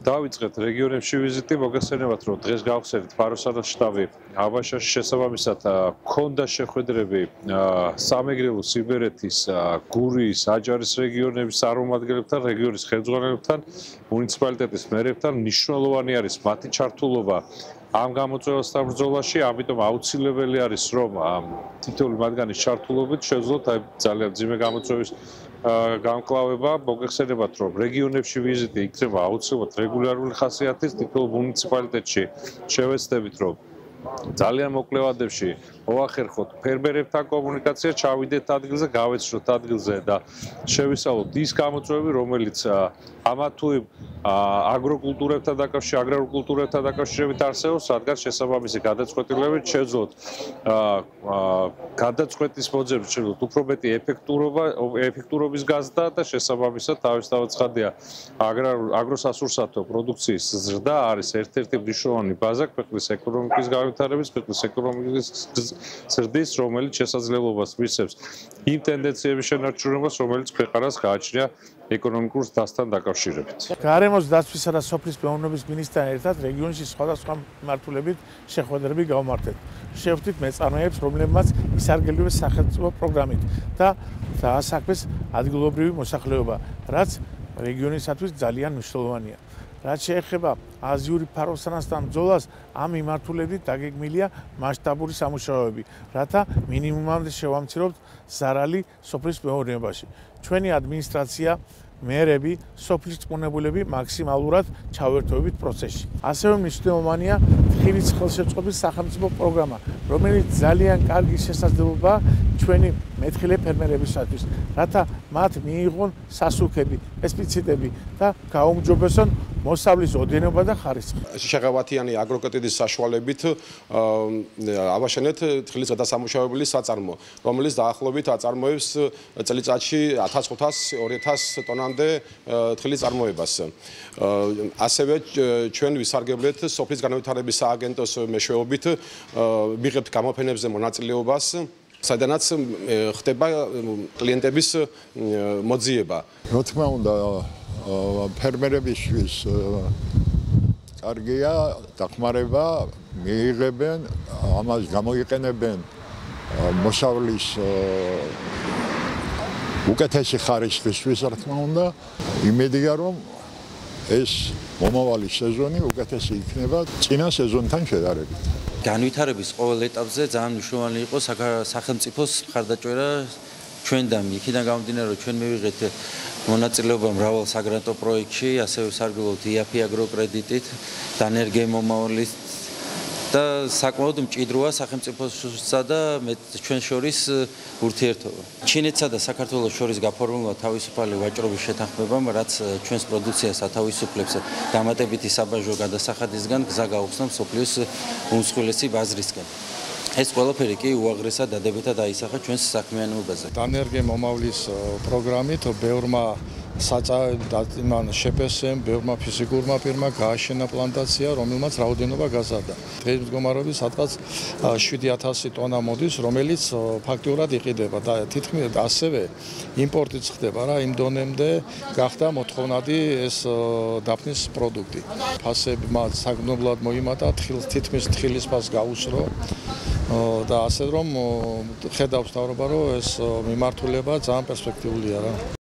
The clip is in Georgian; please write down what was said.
დავიწყეთ რეგიონებში ვიზიტი, მოგესალმებით, რომ დღეს გავხსენეთ ფაროსანის შტაბი აბაშაში შესაბამისად ქონდა შეხვედრები სამეგრელო სიბერეთის, გურიის, აჯარის რეგიონების წარმომადგენლებთან, რეგიონის ხელმძღვანელებთან, მუნიციპალიტეტის მერებთან. მნიშვნელოვანი არის მათი ჩართულობა ამ გამოწვევასთან ბრძოლაში, ამიტომ აუცილებელი არის, რომ თითოეული მათგანის ჩართულობით შევძლოთ ძალიან ძიმე გამოწვევის გამკლავება. მოგეხსენებათ, რომ რეგიონებში ვიზიტი იქნება აუცილებლად რეგულარული ხასიათის, თითოეულ მუნიციპალიტეტში შევეცდებით, რომ ძალიან მოკლე ვადებში მოახერხოთ ფერმერებთან კომუნიკაცია, ჩავიდეთ ადგილზე, გავეცნოთ ადგილზე და შევისწავლოთ ის გამოწვევები, რომელიც ამა თუ იმ აგროკულტურებთან დაკავშირებით არსებობს, რადგან შესაბამისი გადაწყვეტილებებით შევძლოთ გადაწყვეტის მოძებნით, შევძლოთ უფრო მეტი ეფექტურობის გაზრდა და შესაბამისად თავისთავად ცხადია აგროსასურსათო პროდუქციის ზრდა არის ერთ-ერთი მნიშვნელოვანი ბაზა ქვეყნის ეკონომიკის განვითარების, ქვეყნის ეკონომიკის ზრდის, რომელიც შესაძლებლობას მისცემს იმ ტენდენციების შენარჩუნებას, რომელიც ქვეყანას გააჩნია ეკონომიკურ დასთან დაკავშირებით. გარემოს დაცვისა და სოფლის მეურნეობის მინისტრთან ერთად რეგიონში სხვადასხვა მიმართულებით შეხვედრები გავმართეთ. შევხვდით მეწარმეებს, რომლებმაც ისარგებლეს სახელმწიფო პროგრამით და დაასაქმეს ადგილობრივი მოსახლეობა, რაც რეგიონისათვის ძალიან მნიშვნელოვანია. რაც შეეხება აზიური ფაროსანასთან ბრძოლას, ამ მიმართულებით დაგეგმილია მასშტაბური სამუშაოები, რათა მინიმუმამდე შევამციროთ ზარალი სოფლის მეურნეობაში. ჩვენი ადმინისტრაცია, მერები, სოფლის წყუნებულები მაქსიმალურად ჩავერთვებით პროცესში. ასევე მნიშვნელოვანია ხილის ხელშეწყობის სახელმწიფო პროგრამა, რომელიც ძალიან კარგი შესაძლებლობაა ჩვენი მეთხილე ფერმერებისათვის, რათა მათ მიიღონ სასუქები, პესტიციდები და გაუმჯობესონ მოსავლის ოდენობა და ხარისხი. შეღავათიანი აგროკრედიტის საშუალებით ავაშენეთ თხილის გადასამუშავებელი საწარმო, რომელიც დაახლოებით აწარმოებს წელიწადში 1500-2000 ტონამდე თხილის წარმოებას. ასევე ჩვენ ვისარგებლეთ სოფლის განვითარების სააგენტოს მეშვეობით, ვიღებთ გამოფენებზე მონაწილეობას, სადაც ხდება კლიენტების მოძიება. რა თქმა უნდა, ფერმერებისთვის კარგია დახმარება, მიიღებენ, ამას გამოიყენებენ მოსავლის უკეთესი ხარისხისთვის, რა თქმა უნდა, იმედია, რომ ეს მომავალი სეზონი უკეთესი იქნება წინა სეზონთან შედარებით. განვითარების ყოველ ეტაპზე ძალიან მნიშვნელოვანი იყო სახელმწიფოს მხარდაჭერა ჩვენთან. იქიდან გამომდინარე, რომ ჩვენ მივიღეთ მონაწილეობა მრავალ საგრანტო პროექტში, ასევე ვსარგებლობთ IAFI აგროკრედიტით, დანერგე მომავლის და საკმაოდ მჭიდროა სახელმწიფოსა და ჩვენ შორის ურთიერთობა. ჩინეთსა და საქართველოს შორის გაფორმებულა თავისუფალი ვაჭრობის შეთანხმებამ, რაც ჩვენს პროდუქციას ათავისუფლებს დამატებითი საბაჟო გადასახადისგან გზა გაუხსნა მსოფლიოს უმსხვილესი ბაზრისკენ. ეს ყველაფერი კი უაღრესად დადებითად აისახა ჩვენს საქმიანობაზე. დანერგე მომავლის პროგრამით ბევრმა საწარმოო შეფესემ, ბევრმა ფიზიკურმა ფირმა გააშენა პლანტაცია, რომელმაც რაოდენობა გაზარდა. დღეს მდგომარეობით სადღაც 7000 ტონა მოდის, რომელიც ფაქტიურად იყიდება და თითქმის ასევე იმპორტიც ხდება რა, იმ დონემდე გახდა მოთხოვნადი ეს დაფნის პროდუქტი. ფასებმა საგნობლად მოიმატა, თითქმის თხილის ფას გაუსრო და ასე რომ ხედავს მთავრობა, რომ ეს მიმართულება ძალიან პერსპექტიულია რა.